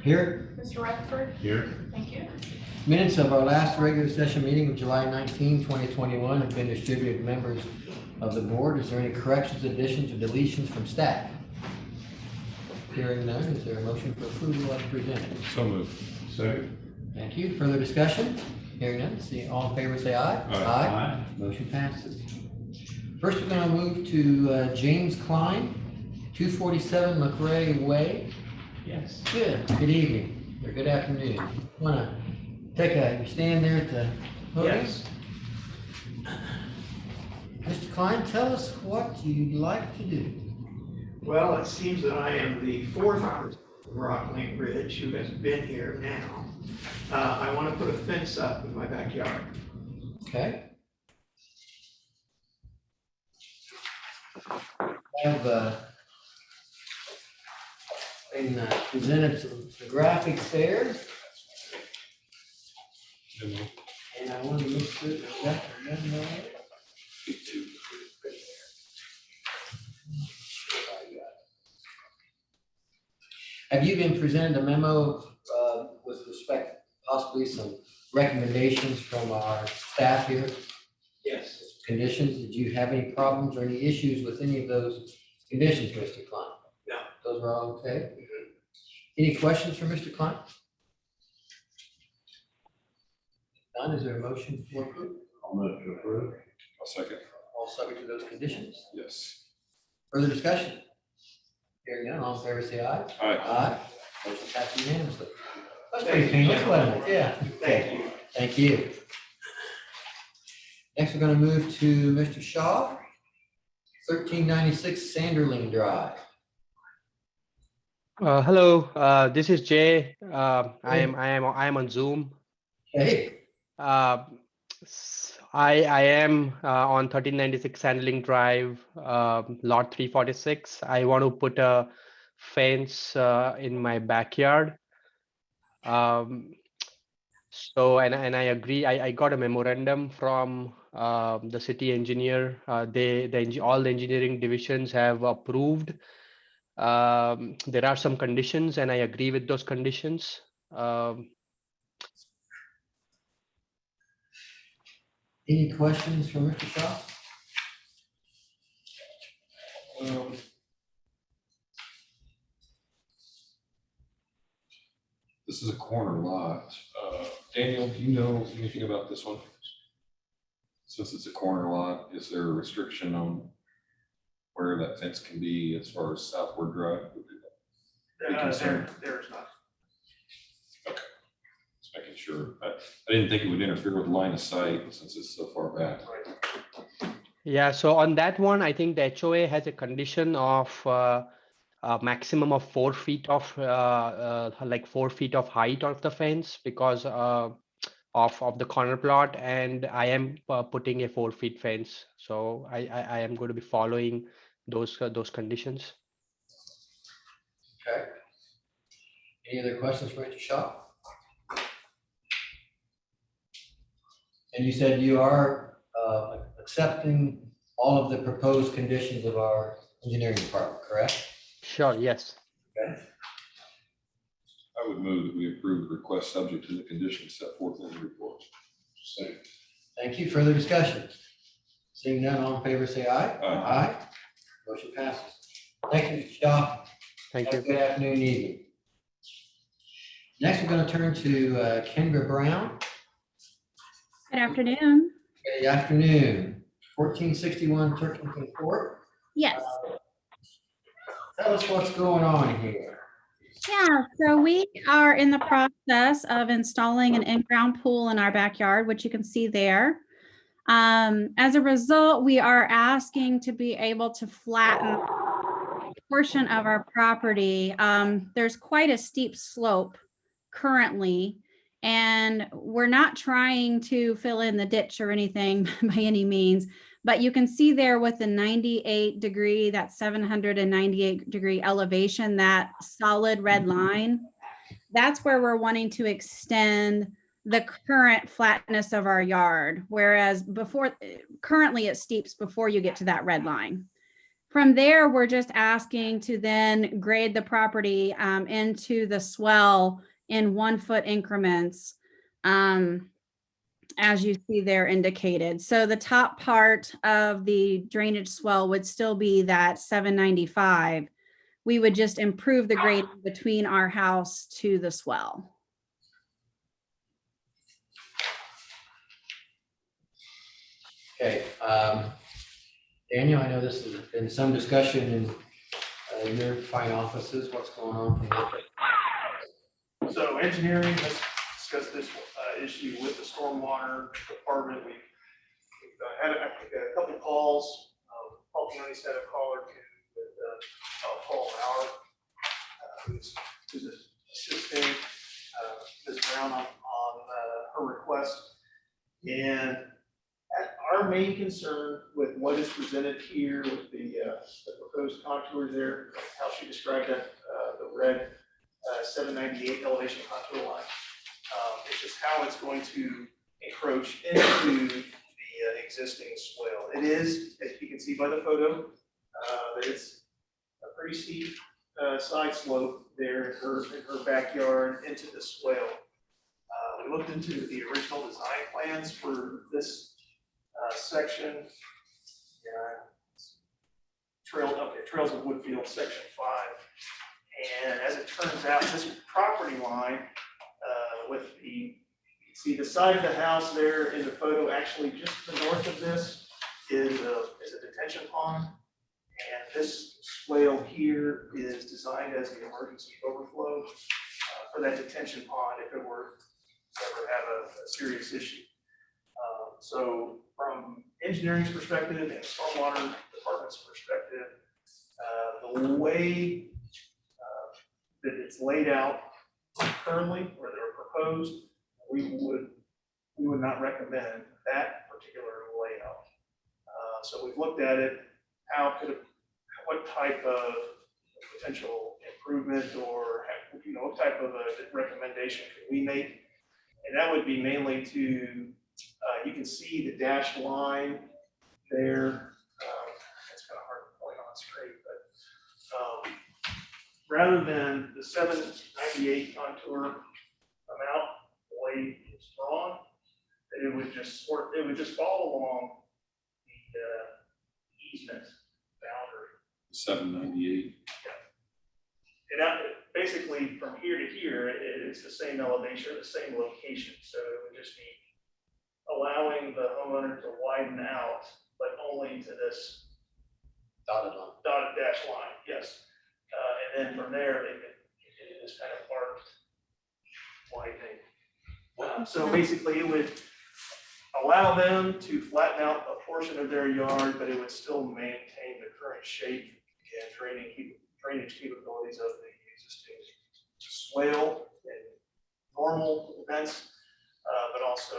Here. Mr. Rutherford? Here. Thank you. Minutes of our last regular session meeting of July 19, 2021 have been distributed to members of the board. Is there any corrections, additions, or deletions from staff? Hearing none, is there a motion for approval as presented? So moved. Second. Thank you. Further discussion? Hearing none, see all in favor say aye. Aye. Motion passes. First, we're going to move to James Klein, 247 McRae Way. Yes. Good evening, or good afternoon. Want to take a stand there at the podium? Yes. Mr. Klein, tell us what you'd like to do. Well, it seems that I am the fourth person from Rockland Ridge who has been here now. I want to put a fence up in my backyard. Okay. I have presented some graphics there, and I want to make sure that that's the memo. Have you been presented a memo with respect, possibly some recommendations from our staff here? Yes. Conditions, did you have any problems or any issues with any of those conditions, Mr. Klein? No. Those were all okay? Any questions for Mr. Klein? None, is there a motion for approval? I'll move to approve. I'll second. All subject to those conditions? Yes. Further discussion? Hearing none, all in favor say aye. Aye. Aye. Motion passed unanimously. That's pretty painless, wasn't it? Yeah. Thank you. Thank you. Next, we're going to move to Mr. Shaw, 1396 Sanderling Drive. Hello, this is Jay. I am on Zoom. Hey. I am on 1396 Sanderling Drive, lot 346. I want to put a fence in my backyard. So I agree. I got a memorandum from the city engineer. All the engineering divisions have approved. There are some conditions, and I agree with those conditions. Any questions for Mr. Shaw? This is a corner lot. Daniel, do you know anything about this one? Since it's a corner lot, is there a restriction on where that fence can be as far as southward drive? There's not. Just making sure. I didn't think it would interfere with line of sight since it's so far back. Yeah, so on that one, I think the HOA has a condition of a maximum of 4 feet of like 4 feet of height of the fence because of the corner plot, and I am putting a 4 feet fence. So I am going to be following those conditions. Okay. Any other questions for Mr. Shaw? And you said you are accepting all of the proposed conditions of our engineering department, correct? Sure, yes. Okay. I would move that we approve the request subject to the conditions set forth in the report. Second. Thank you. Further discussion? Seeing none, all in favor say aye. Aye. Motion passes. Thank you, Mr. Shaw. Thank Have you. a good afternoon, evening. Next, we're going to turn to Kendra Brown. Good afternoon. Good afternoon. 1461 Turkington Court. Yes. Tell us what's going on here. Yeah, so we are in the process of installing an in-ground pool in our backyard, which you can see there. As a result, we are asking to be able to flatten a portion of our property. There's quite a steep slope currently, and we're not trying to fill in the ditch or anything by any means, but you can see there with the 98 degree, that 798 degree elevation, that solid red line, that's where we're wanting to extend the current flatness of our yard. Whereas currently it steeps before you get to that red line. From there, we're just asking to then grade the property into the swell in 1 foot increments, as you see there indicated. So the top part of the drainage swell would still be that 795. We would just improve the grade between our house to the swell. Okay, Daniel, I know this has been some discussion in your fine offices. What's going on from there? So engineering has discussed this issue with the stormwater department. We've had a couple calls. Paul County's had a caller to Paul Bauer, who's assisting Ms. Brown on her request. And our main concern with what is presented here with the proposed contours there, how she described that, the red 798 elevation contour line. It's just how it's going to encroach into the existing swale. It is, as you can see by the photo, that it's a pretty steep side slope there in her backyard into the swale. We looked into the original design plans for this section. Trails of Woodfield, section 5. And as it turns out, this property line with you can see the side of the house there in the photo, actually just to the north of this is a detention pond. And this swale here is designed as the emergency overflow for that detention pond if it were to ever have a serious issue. So from engineering's perspective and stormwater department's perspective, the way that it's laid out currently, or they're proposed, we would not recommend that particular layout. So we've looked at it. What type of potential improvement or what type of a recommendation could we make? And that would be mainly to you can see the dashed line there. It's kind of hard to point on straight, but rather than the 798 contour amount, the way it's drawn, it would just follow along the easement boundary. 798. And basically from here to here, it's the same elevation, the same location. So it would just be allowing the homeowner to widen out, but only to this Dotted line. dotted dash line, yes. And then from there, it is kind of arced widening. So basically it would allow them to flatten out a portion of their yard, but it would still maintain the current shape and drainage capabilities of the existing swale in normal events, but also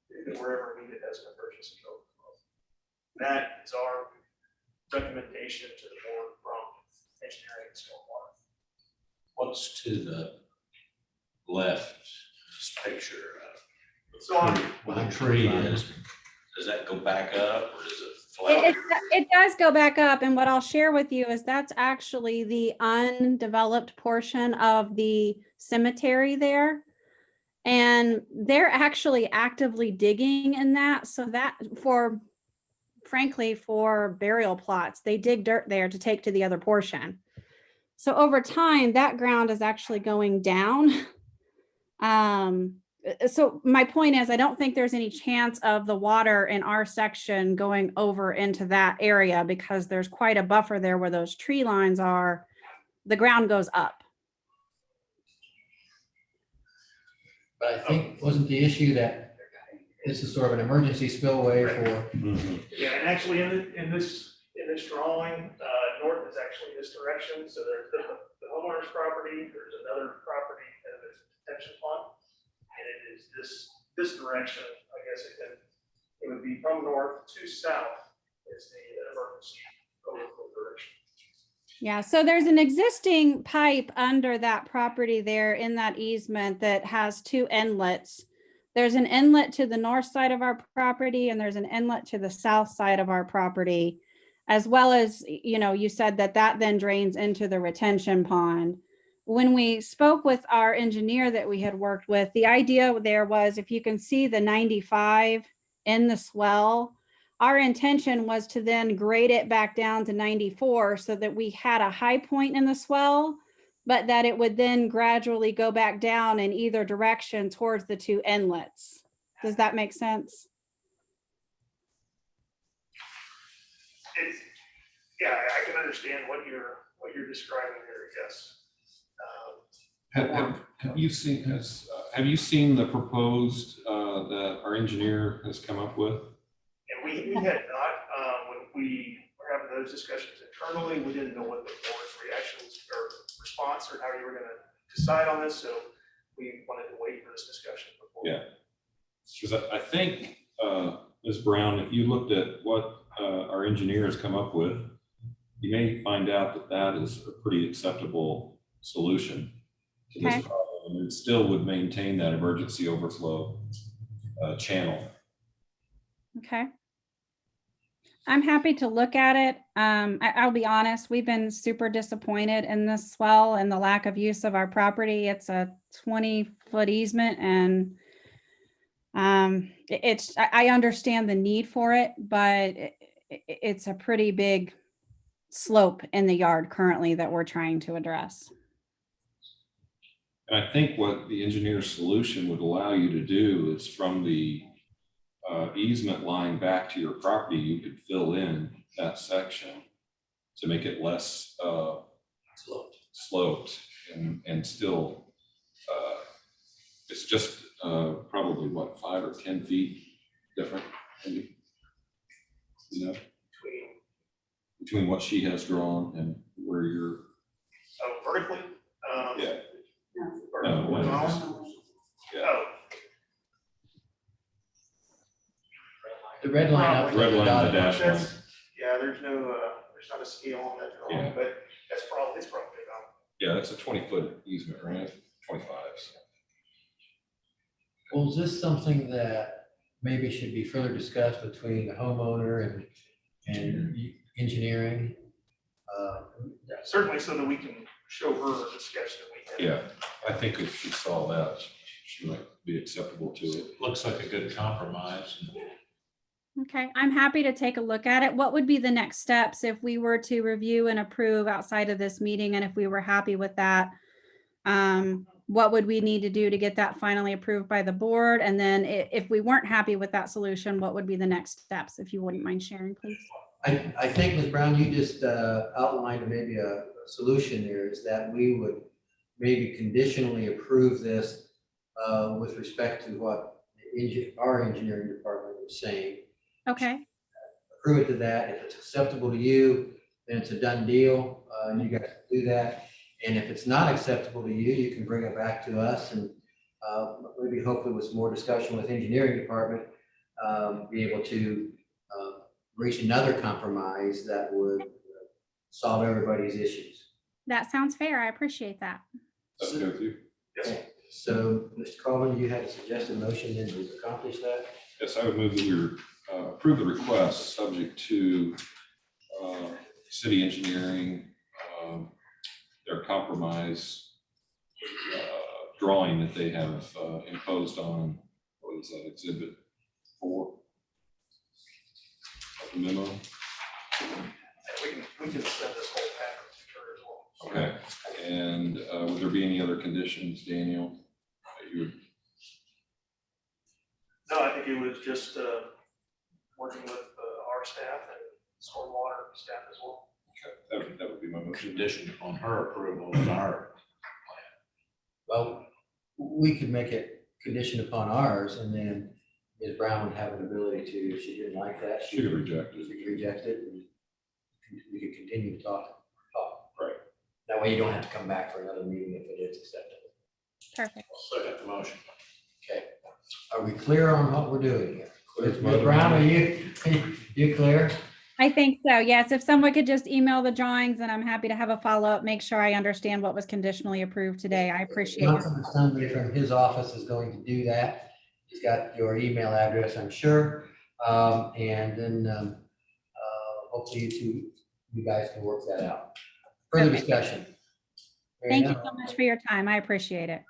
if it were ever needed as an emergency overflow. That is our recommendation to the board from engineering and stormwater. What's to the left, this picture, So on, where the tree is, does that go back up or does it flat? It does go back up, and what I'll share with you is that's actually the undeveloped portion of the cemetery there. And they're actually actively digging in that, so that frankly, for burial plots, they dig dirt there to take to the other portion. So over time, that ground is actually going down. So my point is, I don't think there's any chance of the water in our section going over into that area because there's quite a buffer there where those tree lines are. The ground goes up. But I think, wasn't the issue that this is sort of an emergency spillway for, yeah, and actually in this drawing, north is actually this direction. So there's the homeowner's property, there's another property, and there's a detention pond. And it is this direction, I guess it would be from north to south is the emergency overflow direction. Yeah, so there's an existing pipe under that property there in that easement that has two inlets. There's an inlet to the north side of our property and there's an inlet to the south side of our property. as well as, you said that then drains into the retention pond. When we spoke with our engineer that we had worked with, the idea there was, if you can see the 95 in the swell, our intention was to then grade it back down to 94 so that we had a high point in the swell, but that it would then gradually go back down in either direction towards the two inlets. Does that make sense? It's, yeah, I can understand what you're describing there, yes. Have you seen, have you seen the proposed, that our engineer has come up with? And we had not, when we were having those discussions internally, we didn't know what the board's reactions or response or how you were gonna decide on this, so we wanted to wait for this discussion before. Yeah. Because I think, Ms. Brown, if you looked at what our engineer has come up with, you may find out that that is a pretty acceptable solution to this Okay. problem, and it still would maintain that emergency overflow channel. Okay. I'm happy to look at it. I'll be honest, we've been super disappointed in this swell and the lack of use of our property. It's a 20-foot easement, and I understand the need for it, but it's a pretty big slope in the yard currently that we're trying to address. And I think what the engineer's solution would allow you to do is from the easement line back to your property, you could fill in that section to make it less sloped and still, it's just probably what, 5 or 10 feet different, maybe, you know, between what she has drawn and where you're. Oh, vertically? Yeah. Or No, horizontally? Yeah. Oh, The red line up. to Red line, the dotted dash line. that's, yeah, there's not a scale on that drawing, Yeah. but it's probably about. Yeah, that's a 20-foot easement, right? 25. Well, is this something that maybe should be further discussed between the homeowner and engineering? Yeah, certainly so that we can show her the sketch that we have. Yeah, I think if she saw that, she might be acceptable to it. Looks like a good compromise. Okay, I'm happy to take a look at it. What would be the next steps if we were to review and approve outside of this meeting? And if we were happy with that, what would we need to do to get that finally approved by the board? And then if we weren't happy with that solution, what would be the next steps, if you wouldn't mind sharing, please? I think, Ms. Brown, you just outlined maybe a solution there, is that we would maybe conditionally approve this with respect to what our engineering department was saying. Okay, Approve it to that. If it's acceptable to you, then it's a done deal. You guys can do that. And if it's not acceptable to you, you can bring it back to us, and maybe hopefully with some more discussion with engineering department, be able to reach another compromise that would solve everybody's issues. that sounds fair. I appreciate that. That's good with you? Yes. So, Mr. Coleman, you had a suggested motion then to accomplish that? Yes, I would move that we approve the request subject to city engineering, their compromise drawing that they have imposed on, what is that, Exhibit 4 of the memo. And we can send this whole package to her as well. Okay, and would there be any other conditions, Daniel, that you would? No, I think it was just working with our staff and stormwater staff as well. Okay, that would be my motion. Conditioned upon her approval of our Well, we could make it conditioned upon ours, and then Ms. Brown would have an ability to, if she didn't like that, She could reject it. she could reject it, and we could continue to talk. Right. That way you don't have to come back for another meeting if it is acceptable. Perfect. second the motion. Okay. Are we clear on what we're doing here? Clear as Ms. mud. Brown, are you clear? I think so, yes. If someone could just email the drawings, and I'm happy to have a follow-up, make sure I understand what was conditionally approved today. I appreciate it. Somebody from his office is going to do that. He's got your email address, I'm sure. And then hopefully you guys can work that out. Further Okay. discussion? Thank you Hearing so none. much for your time. I appreciate it.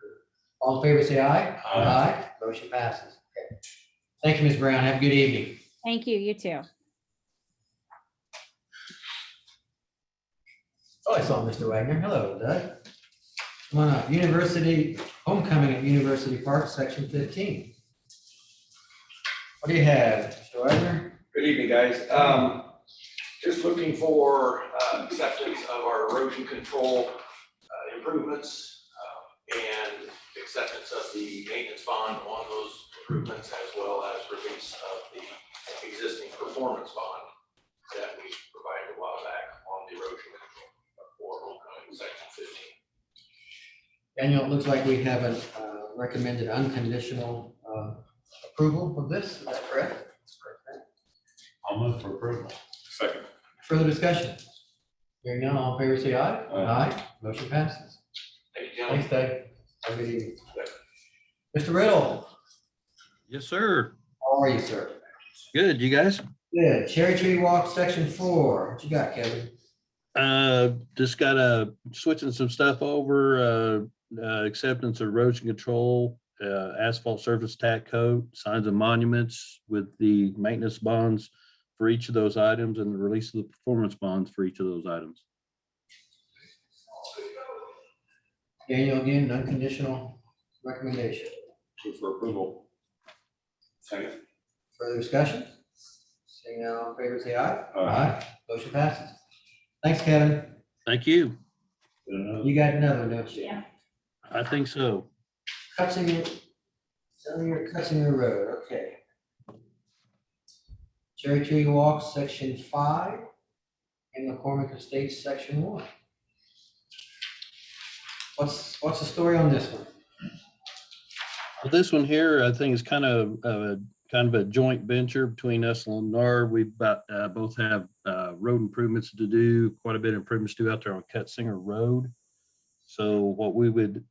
All in favor, say aye. Aye. Motion passes. Okay. Thank you, Ms. Brown. Have a good evening. Thank you. You too. Oh, I saw Mr. Wagner. Hello, Doug. Come on up. University, homecoming at University Park, section 15. What do you have, Mr. Wagner? Good evening, guys. Just looking for acceptance of our erosion control improvements and acceptance of the maintenance bond on those improvements, as well as release of the existing performance bond that we provided a while back on the erosion control for homecoming section 15. Daniel, it looks like we have a recommended unconditional approval of this. Is that correct? That's correct. I'll move for approval. Second. Further discussion? Hearing none, all in favor, say aye. Aye. Motion passes. Thank you, gentlemen. Thanks, Doug. Have a good evening. Mr. Riddle, Yes, sir. how are you, sir? Good. You guys? Good. Cherry Tree Walk, section 4. What you got, Kevin? Just got switching some stuff over, acceptance of erosion control, asphalt surface tack coat, signs of monuments with the maintenance bonds for each of those items and the release of the performance bonds for each of those items. Daniel, again, unconditional recommendation. Move for approval. Second. Further discussion? Seeing none, all in favor, say aye. Aye. Motion passes. Thanks, Kevin. Thank you. You got another, don't you? Yeah. I think so. Cutting your Road, okay. Cherry Tree Walk, section 5, and McCormick Estates, section 1. What's the story on this one? Well, this one here, I think is kind of a joint venture between us and Lennar. We both have road improvements to do, quite a bit of improvements to do out there on CUTSINGER Road. So what we would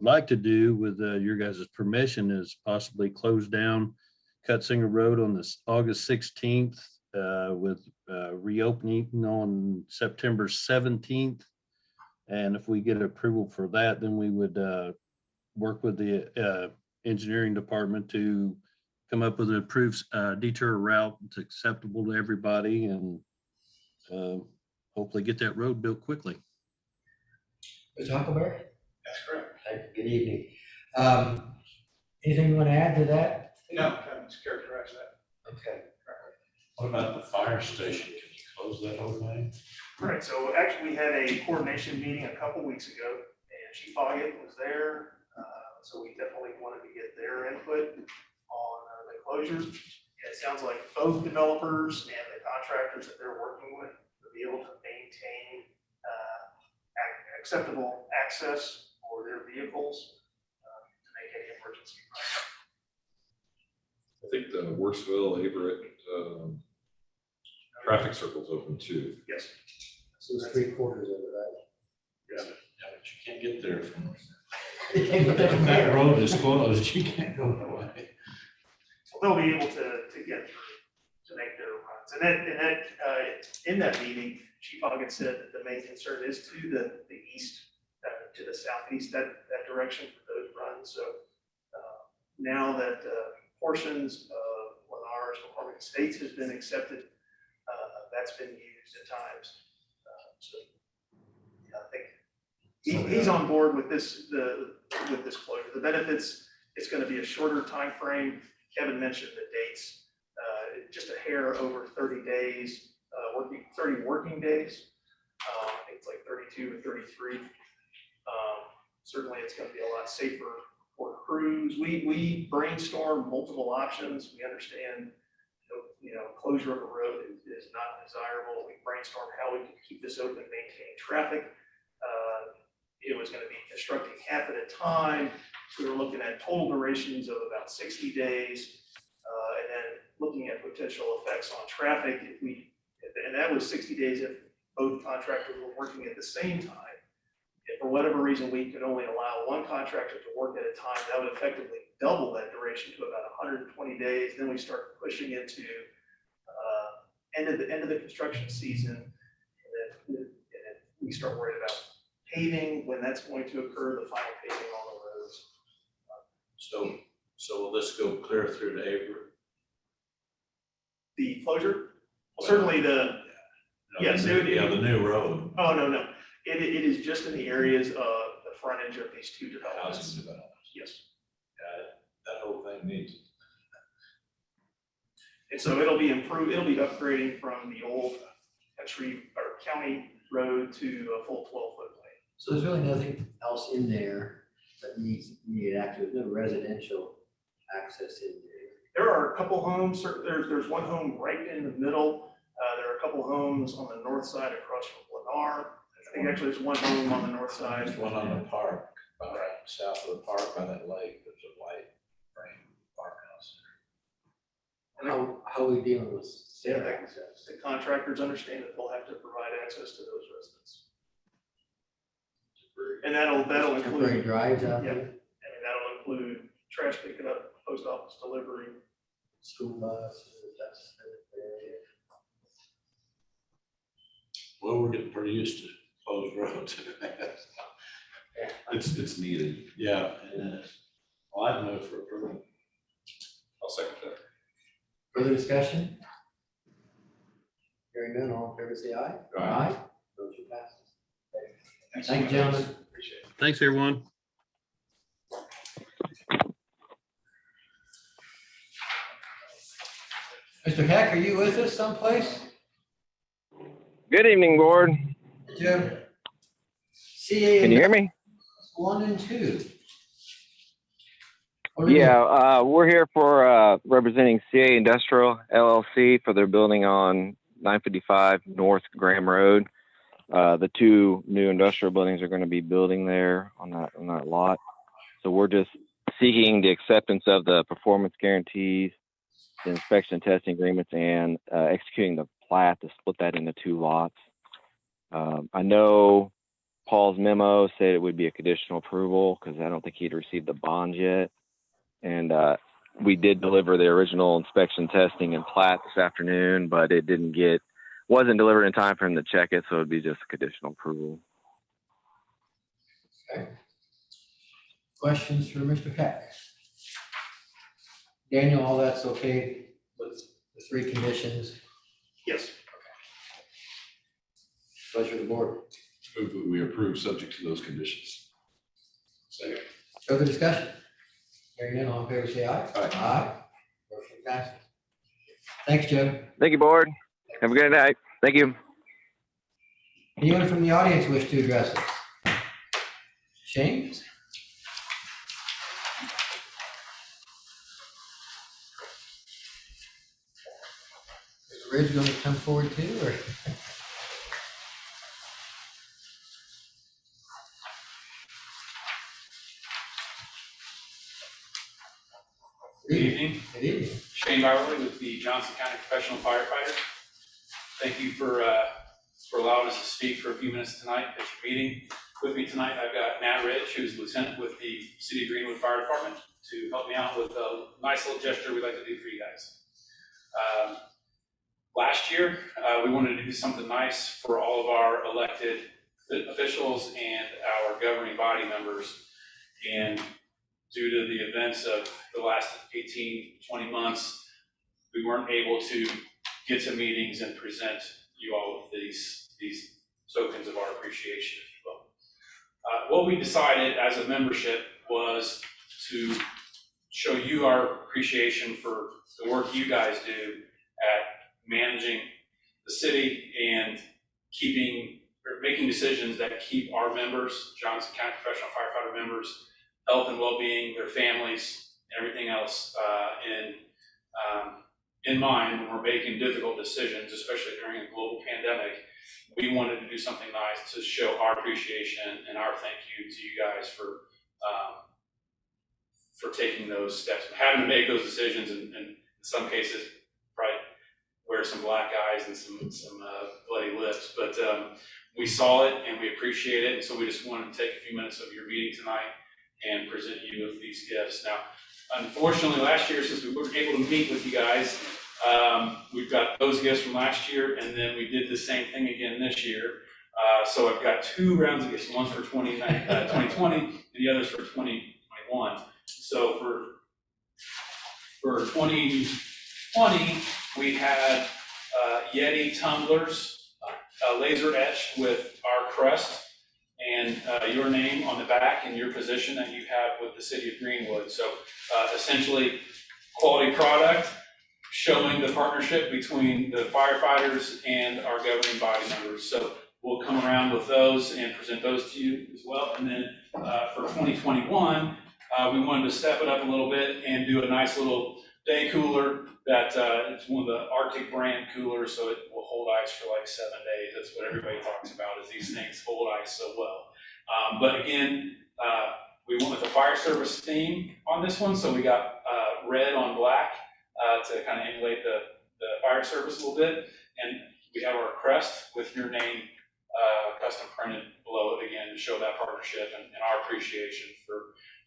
like to do with your guys' permission is possibly close down CUTSINGER Road on this August 16th with reopening on September 17th. And if we get approval for that, then we would work with the engineering department to come up with an approved detour route that's acceptable to everybody and hopefully get that road built quickly. Mr. Huckleberry? That's correct. Good evening. Anything you want to add to that? No, Kevin's characterized that. Okay. What about the fire station? Can you close that whole thing? Right, so actually we had a coordination meeting a couple weeks ago and Chief Foggett was there. So we definitely wanted to get their input on the closures. And it sounds like both developers and the contractors that they're working with will be able to maintain acceptable access for their vehicles to make any emergency. I think the Worthsville, Arbor, traffic circle's open too. Yes. So it's 3/4 of it, right? Yes. Yeah, but you can't get there from, You can't get that from that there. road is closed. You can't go that way. So they'll be able to get through to make their runs. And in that meeting, Chief Hoggett said that the main concern is to the east, to the southeast, that direction for those runs. So now that portions of Lennar's McCormick Estates has been accepted, that's been used at times. So yeah, I think he's on board with this with this closure. The benefits, it's going to be a shorter time frame. Kevin mentioned the dates, just a hair over 30 days, 30 working days. I think it's like 32 or 33. Certainly it's going to be a lot safer for crews. We brainstorm multiple options. We understand, closure of a road is not desirable. We brainstorm how we can keep this open, maintain traffic. It was going to be constructing half at a time. We were looking at total durations of about 60 days, and then looking at potential effects on traffic. And that was 60 days if both contractors were working at the same time. If for whatever reason we could only allow one contractor to work at a time, that would effectively double that duration to about 120 days. Then we start pushing into end of the construction season. And then we start worrying about paving, when that's going to occur, the final paving on the roads. So will this go clear through to April? The closure, well, certainly yes, it would be. Yeah, the new road. Oh, no. It is just in the areas of the frontage of these two developments. Housing developments. Yes. That whole thing needs it. And so it'll be improved, it'll be upgrading from the old country or county road to a full 12-foot lane. So there's really nothing else in there that needs access, no residential access in there. There are a couple homes, there's one home right in the middle. There are a couple homes on the north side across from Lennar. I think actually there's one home on the north side. There's one on the park, south of the park by that lake, there's a white frame farmhouse there. How are we dealing with Yeah, stair access? the contractors understand that they'll have to provide access to those residents. And that'll Temporary include, drives out yeah. there, and that'll include trash picking up, post office delivery. school bus, that's. Well, we're getting pretty used to closed roads. It's needed. Yeah, it is. Well, I'd move for approval. I'll second that. Further discussion? Hearing none, all in favor say aye. Aye. Motion passes. Thanks Thank you, so much. gentlemen. Appreciate it. Thanks, everyone. Mr. Heck, are you with us someplace? Good evening, board. Jim? CA. Can you hear me? 1 and 2. What are we doing? Yeah, we're here for representing CA Industrial LLC for their building on 955 North Graham Road. The two new industrial buildings are going to be building there on that lot. So we're just seeking the acceptance of the performance guarantees, the inspection and testing agreements, and executing the plat to split that into 2 lots. I know Paul's memo said it would be a conditional approval because I don't think he'd received the bond yet. And we did deliver the original inspection, testing, and plat this afternoon, but it wasn't delivered in time for him to check it, so it'd be just a conditional approval. Okay. Questions for Mr. Heck? Daniel, all that's okay with the 3 conditions? Yes. Pleasure of the board. Move that we approve subject to those conditions. Second. Further discussion? Hearing none, all in favor say aye. Aye. Aye. Motion passes. Thanks, Joe. Thank you, board. Have a good night. Thank you. Anyone from the audience wish to address us? Shane? Is Ridge going to come forward too, or? Good evening. Good evening. Shane Barley with the Johnson County Professional Firefighters. Thank you for allowing us to speak for a few minutes tonight at your meeting. With me tonight, I've got Nat Rich, who's Lieutenant with the City of Greenwood Fire Department, to help me out with a nice little gesture we'd like to do for you guys. Last year, we wanted to do something nice for all of our elected officials and our governing body members. And due to the events of the last 18, 20 months, we weren't able to get to meetings and present you all with these tokens of our appreciation, if you will. What we decided as a membership was to show you our appreciation for the work you guys do at managing the city and making decisions that keep our members, Johnson County Professional Firefighter members, health and well-being, their families, and everything else in mind when we're making difficult decisions, especially during a global pandemic. We wanted to do something nice to show our appreciation and our thank you to you guys for taking those steps, having to make those decisions, and in some cases, probably wear some black eyes and some bloody lips. But we saw it and we appreciate it, and so we just wanted to take a few minutes of your meeting tonight and present you with these gifts. Now, unfortunately, last year, since we weren't able to meet with you guys, We've got those gifts from last year, and then we did the same thing again this year. So I've got 2 rounds of gifts, one's for 2020 and the other's for 2021. So for 2020, we had Yeti tumblers, laser etched with our crest and your name on the back and your position that you have with the city of Greenwood. So essentially, quality product, showing the partnership between the firefighters and our governing body members. So we'll come around with those and present those to you as well. And then for 2021, we wanted to step it up a little bit and do a nice little day cooler that it's one of the Arctic brand coolers, so it will hold ice for like 7 days. That's what everybody talks about, is these things hold ice so well. But again, we went with the fire service theme on this one, so we got red on black to kind of emulate the fire service a little bit. And we have our crest with your name custom printed below it again to show that partnership and our appreciation for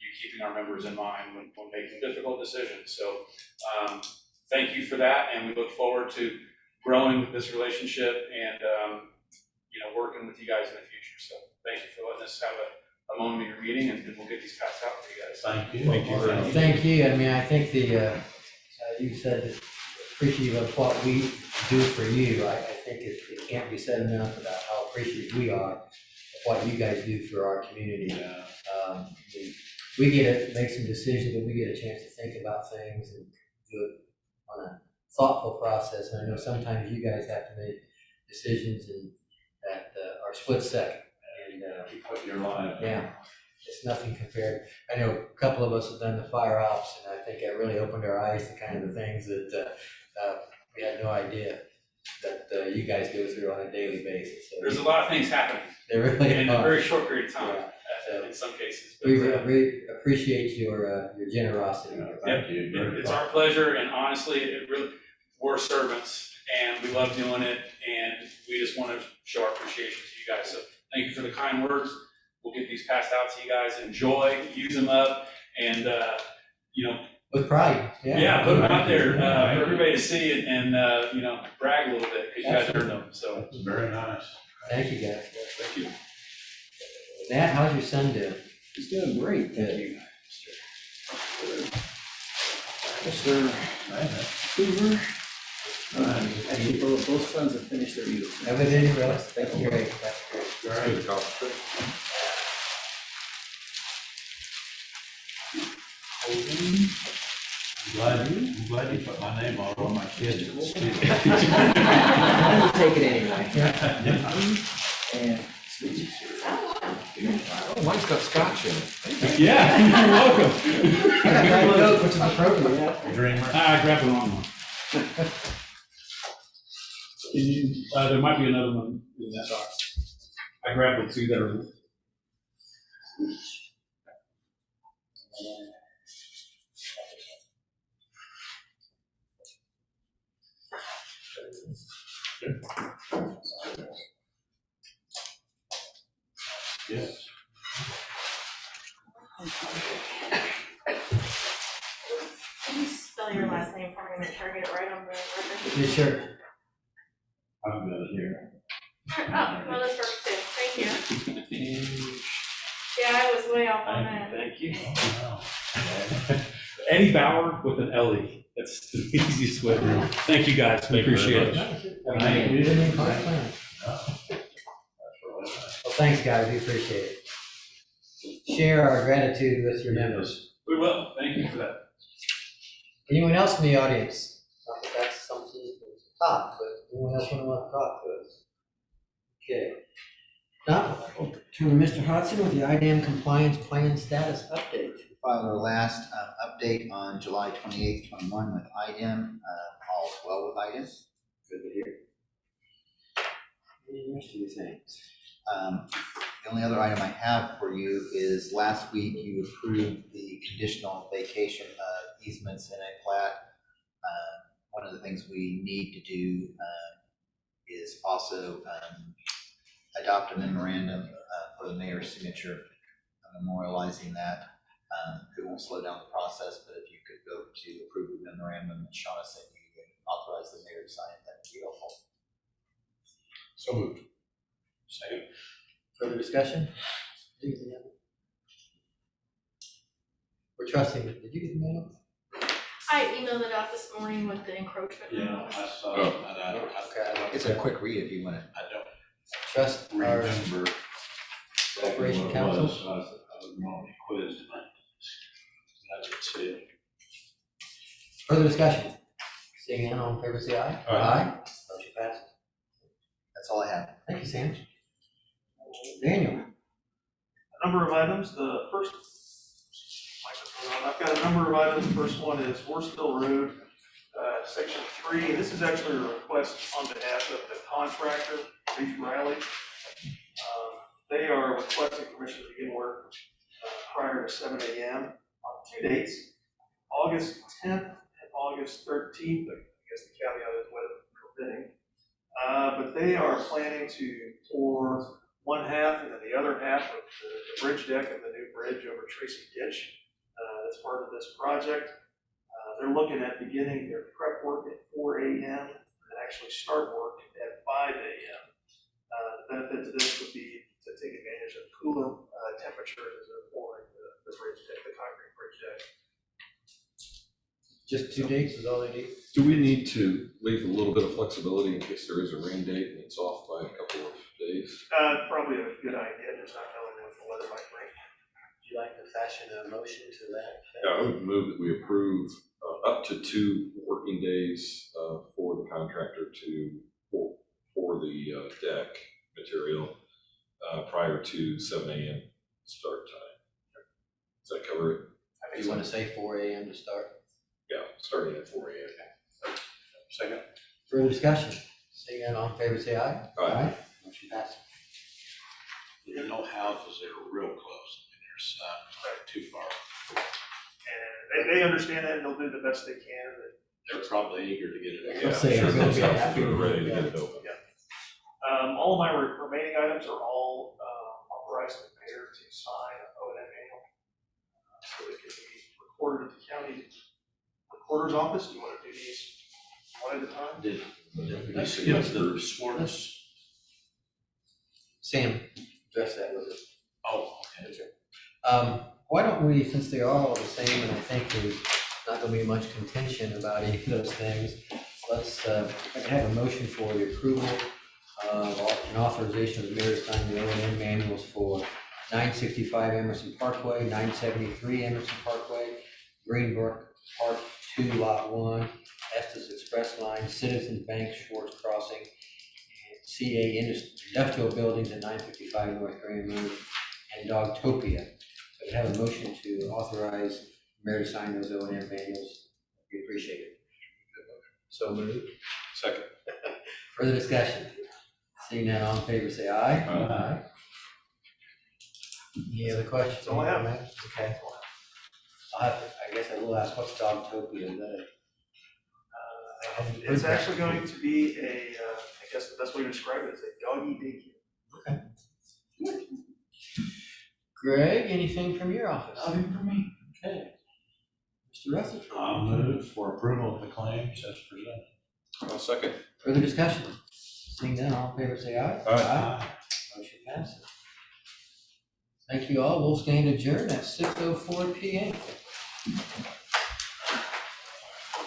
you keeping our members in mind when making difficult decisions. So thank you for that, and we look forward to growing this relationship and working with you guys in the future. So thank you for letting us have a moment of your meeting, and we'll get these passed out for you guys. Thank you. Thank you. Well, thank you. I mean, I think you said that appreciative of what we do for you. I think it can't be said enough about how appreciative we are of what you guys do for our community. We get to make some decisions, but we get a chance to think about things and do it on a thoughtful process. And I know sometimes you guys have to make decisions that are split second. And You put your life. yeah, it's nothing compared. I know a couple of us have done the fire ops, and I think it really opened our eyes to kind of the things that we had no idea that you guys go through on a daily basis. So There's a lot of things happening they really in a are. very short period of time, Yeah. in some cases. But, We really appreciate your generosity. Yep, it's our pleasure, and honestly, we're servants, and we love doing it, and we just want to show our appreciation to you guys. So thank you for the kind words. We'll get these passed out to you guys. Enjoy, use them up, and With pride. yeah, put them out there for everybody to see and brag a little bit, because you guys earned them. So That's very nice. Thank you, guys. thank you. Nat, how's your son doing? He's doing great, thank you. Mr. Hoover. Actually, both sons have finished their Eagles. Everything, really? Thank you. Great. That's great. I'm glad you put my name on all my kids. I'm gonna take it anyway. And switch. Oh, mine's got scotch in it. Yeah, you're welcome. I got Diet Coke, which is appropriate. Dreamer. I grabbed the wrong one. Can you, there might be another one in that box. I grabbed the 2 that are. Yes. Can you spell your last name for me, make sure I get it right on the record? Yeah, sure. I'm good here. Oh, well, this works too, thank you. Yeah, I was way off on that. Thank you. Eddie Bauer with an L-E. That's the easiest way. Thank you, guys. We appreciate it. Thank you. Well, thanks, guys. We appreciate it. Share our gratitude with your members. We will. Thank you for that. Anyone else in the audience? Not that that's something to talk, but anyone else want to talk to us? Okay. Now, we'll turn to Mr. Hodson with the IDAM compliance plan status update. Filed our last update on July 28th, 21 with IDAM. All is well with IDAM. Good to hear. Any rest of you things? The only other item I have for you is last week you approved the conditional vacation of easements in a plat. One of the things we need to do is also adopt a memorandum for the mayor's signature, memorializing that. It won't slow down the process, but if you could go to approve the memorandum that Shauna sent you, authorize the mayor to sign it, that would be helpful. So moved. Second. Further discussion? We're trusting, did you get the mail? I emailed it out this morning with the encroachment. Yeah, I saw Oh. it, and I It's a quick read if you want it. don't Trust our remember. Corporation exactly what it Counsel? was. I was normally quizzed, and I didn't see it. Further discussion? Seeing none, all in favor, say aye. Aye. Motion passes. That's all I have. Thank you, Sam. Daniel? A number of items, the first, I've got a number of items. The first one is WORTHSVILLE Road, section 3. This is actually a request on behalf of the contractor, Reef Riley. They are requesting permission to begin work prior to 7 a.m. on 2 dates, August 10th and August 13th. I guess the caveat is weather permitting. But they are planning to pour one half and then the other half of the bridge deck of the new bridge over Tracy Ditch. That's part of this project. They're looking at beginning their prep work at 4 a.m. and actually start work at 5 a.m. The benefit to this would be to take advantage of cooler temperatures as they're pouring the bridge deck, the concrete bridge deck. Just 2 dates is all they need? Do we need to leave a little bit of flexibility in case there is a rain date and it's off by a couple of days? Probably a good idea, just not knowing what the weather might bring. Would you like to fashion a motion to that? Yeah, I would move that we approve up to 2 working days for the contractor to pour the deck material prior to 7 a.m. start time. Does that cover it? You want to say 4 a.m. to start? Yeah, starting at 4 a.m. Second. Further discussion? Seeing none, all in favor, say aye. Aye. Motion passes. There are no houses that are real close. I mean, there's not too far. And they understand that and they'll do the best they can. They're probably eager to get it. Yeah, say sure, it's gonna be they're happy. ready to get it open. All of my remaining items are all authorized the mayor to sign an O&M manual. So they can be recorded at the county recorder's office. Do you want to do these one at a time? Did we skip the swords? Sam, address that with us. Oh, okay. Why don't we, since they are all the same, and I think there's not gonna be much contention about any of those things, let's, if I can have a motion for the approval of an authorization of the mayor to sign the O&M manuals for 965 Emerson Parkway, 973 Emerson Parkway, Greenbrook Park 2, Lot 1, Estes Express Line, Citizens Bank Schwartz Crossing, and CA Industrial Buildings at 955 North Graham Road, and Dogtopia. So we have a motion to authorize the mayor to sign those O&M manuals. We appreciate it. So moved. Second. Further discussion? Seeing none, all in favor, say aye. Aye. Any other questions? That's all I have. Okay. I'll have to, I guess I will ask, what's Dogtopia? Is that It's actually going to be I guess the best way to describe it is a doggy daycare. Greg, anything from your office? Nothing for me. Okay. Mr. Rutherford? I'll move for approval of the claims as presented. I'll second. Further discussion? Seeing none, all in favor, say aye. Aye. Motion passes. Thank you all. We'll stand adjourned at 6:04 p.m.